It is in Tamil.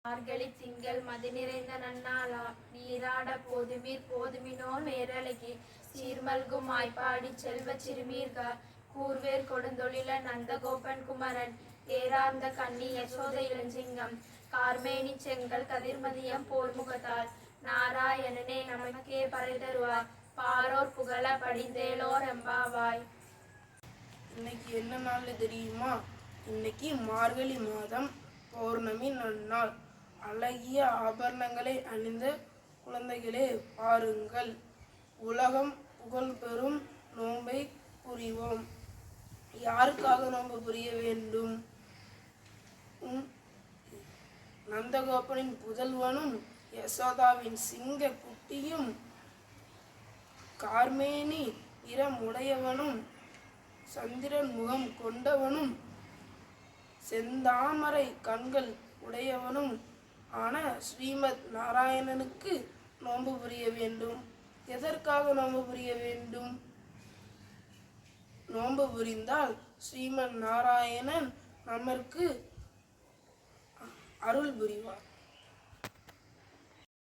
மார்கழி திங்கள் மதி நிறைந்த நன்னாளா நீராட போதுமீர் போதுமினோ நேரழகி சீர்மல்கும் ஆய்ப்பாடி செல்வ சிறுமீர்கார் கூர்வேர் கொடுந்தொழில நந்தகோபன் குமரன் ஏரார்ந்த கண்ணி யசோத இளஞ்சிங்கம் கார்மேனி செங்கல் கதிர்மதியம் போர்முகத்தால் நாராயணனே நமக்கே பறை தருவார் பாரோர் புகழ படிந்தேலோர் எம்பாவாய். இன்னைக்கு என்ன நாள் தெரியுமா? இன்னைக்கு மார்கழி மாதம் பௌர்ணமி நன்னாள். அழகிய ஆபரணங்களை அணிந்த குழந்தைகளே பாருங்கள், உலகம் புகழ் பெறும் நோன்பை புரிவோம். யாருக்காக நோன்பு புரிய வேண்டும்? நந்தகோபனின் புதல்வனும் யசோதாவின் சிங்க குட்டியும் கார்மேனி நிறமுடையவனும் சந்திரன் முகம் கொண்டவனும் செந்தாமரை கண்கள் உடையவனும் ஆன ஸ்ரீமத் நாராயணனுக்கு நோன்பு புரிய வேண்டும். எதற்காக நோன்பு புரிய வேண்டும்? நோன்பு புரிந்தால் ஸ்ரீமன் நாராயணன் நமக்கு அருள் புரிவார்.